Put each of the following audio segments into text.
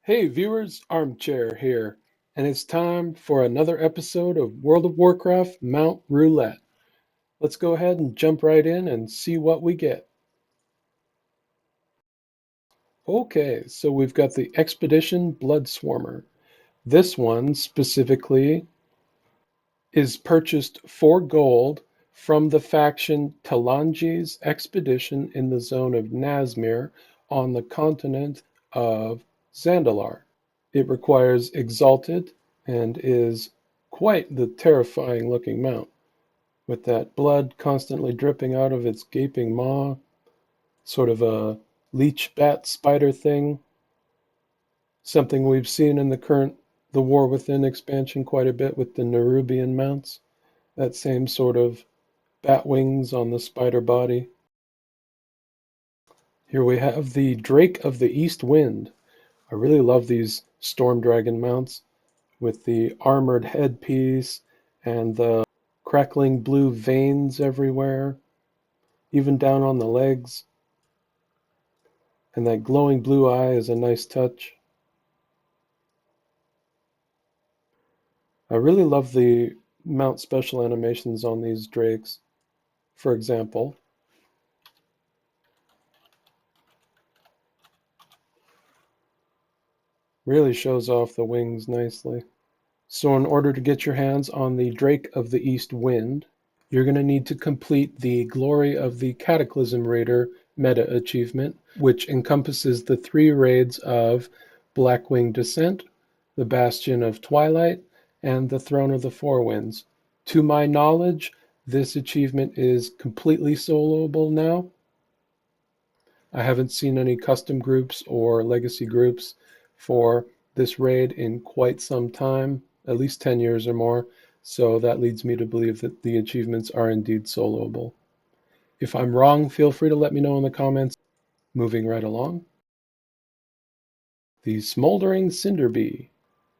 Hey viewers, Armchair here, and it's time for another episode of World of Warcraft Mount Roulette. Let's go ahead and jump right in and see what we get. Okay, so we've got the Expedition Bloodswarmer. This one specifically is purchased for gold from the faction Talanji's expedition in the zone of Nazmir on the continent of Zandalar. It requires Exalted and is quite the terrifying looking mount, with that blood constantly dripping out of its gaping maw, sort of a leech bat spider thing, something we've seen in the War Within expansion quite a bit with the Nerubian mounts, that same sort of bat wings on the spider body. Here we have the Drake of the East Wind. I really love these Storm Dragon mounts with the armored headpiece and the crackling blue veins everywhere, even down on the legs. And that glowing blue eye is a nice touch. I really love the mount special animations on these drakes. For example, really shows off the wings nicely. So in order to get your hands on the Drake of the East Wind, you're going to need to complete the Glory of the Cataclysm Raider meta achievement, which encompasses the 3 raids of Blackwing Descent, the Bastion of Twilight, and the Throne of the Four Winds. To my knowledge, this achievement is completely soloable now. I haven't seen any custom groups or legacy groups for this raid in quite some time, at least 10 years or more, so that leads me to believe that the achievements are indeed soloable. If I'm wrong, feel free to let me know in the comments. Moving right along. The Smoldering Cinderbee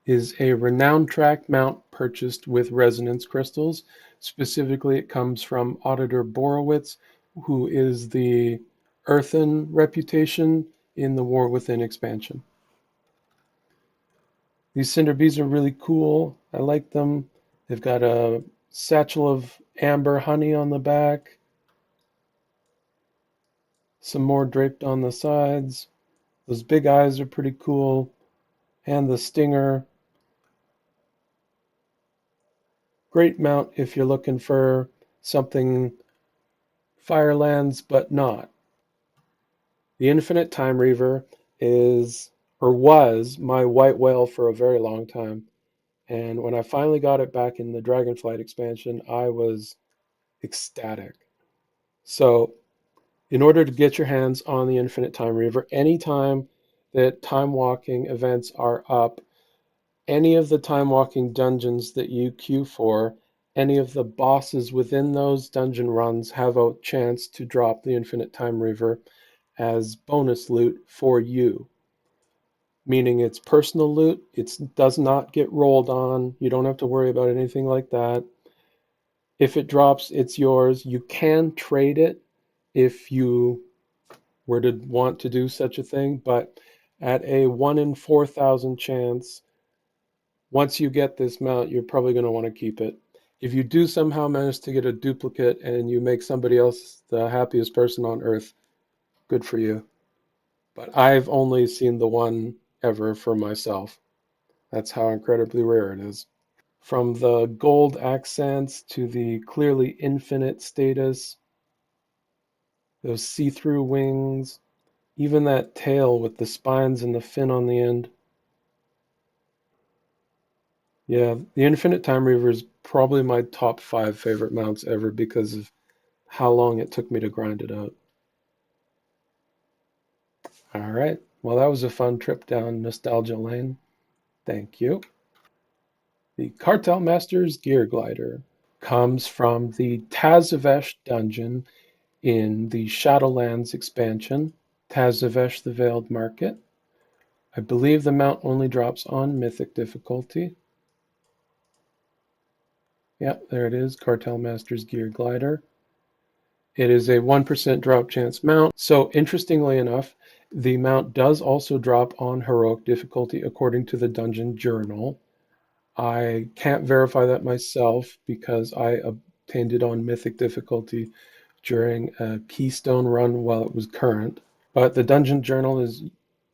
is a renowned track mount purchased with resonance crystals. Specifically, it comes from Auditor Borowitz, who is the Earthen reputation in the War Within expansion. These Cinderbees are really cool. I like them. They've got a satchel of amber honey on the back, some more draped on the sides. Those big eyes are pretty cool, and the stinger. Great mount if you're looking for something Firelands, but not. The Infinite Timereaver is, or was, my white whale for a very long time. And when I finally got it back in the Dragonflight expansion, I was ecstatic. So, in order to get your hands on the Infinite Timereaver, anytime that time walking events are up, any of the time walking dungeons that you queue for, any of the bosses within those dungeon runs have a chance to drop the Infinite Timereaver as bonus loot for you. Meaning it's personal loot, it does not get rolled on, you don't have to worry about anything like that. If it drops, it's yours. You can trade it if you were to want to do such a thing, but at a 1 in 4,000 chance, once you get this mount, you're probably going to want to keep it. If you do somehow manage to get a duplicate and you make somebody else the happiest person on earth, good for you. But I've only seen the one ever for myself. That's how incredibly rare it is. From the gold accents to the clearly infinite status, those see-through wings, even that tail with the spines and the fin on the end. Yeah, the Infinite Timereaver is probably my top 5 favorite mounts ever because of how long it took me to grind it out. All right, well, that was a fun trip down nostalgia lane. Thank you. The Cartel Master's Gearglider comes from the Tazavesh dungeon in the Shadowlands expansion, Tazavesh the Veiled Market. I believe the mount only drops on Mythic difficulty. Yep, there it is, Cartel Master's Gearglider. It is a 1% drop chance mount. So interestingly enough, The mount does also drop on heroic difficulty according to the dungeon journal. I can't verify that myself because I obtained it on mythic difficulty during a keystone run while it was current. But the dungeon journal is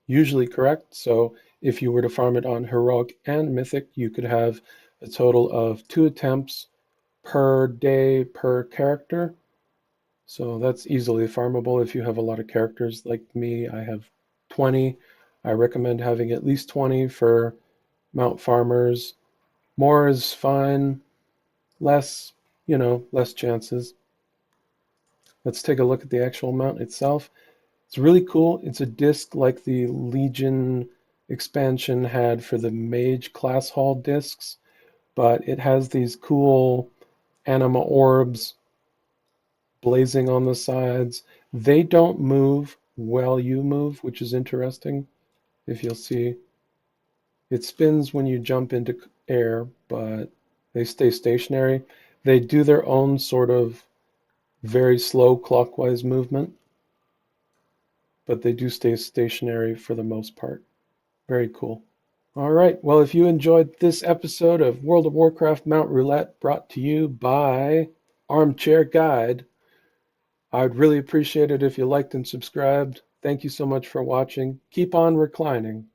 usually correct. So if you were to farm it on heroic and mythic, you could have a total of 2 attempts per day per character. So that's easily farmable if you have a lot of characters like me. I have 20. I recommend having at least 20 for mount farmers. More is fine, less, less chances. Let's take a look at the actual mount itself. It's really cool. It's a disc like the Legion expansion had for the Mage class hall discs, but it has these cool anima orbs blazing on the sides. They don't move while you move, which is interesting. If you'll see, it spins when you jump into air, but they stay stationary. They do their own sort of very slow clockwise movement, but they do stay stationary for the most part. Very cool. All right. Well, if you enjoyed this episode of World of Warcraft Mount Roulette brought to you by Armchair Guide, I'd really appreciate it if you liked and subscribed. Thank you so much for watching. Keep on reclining.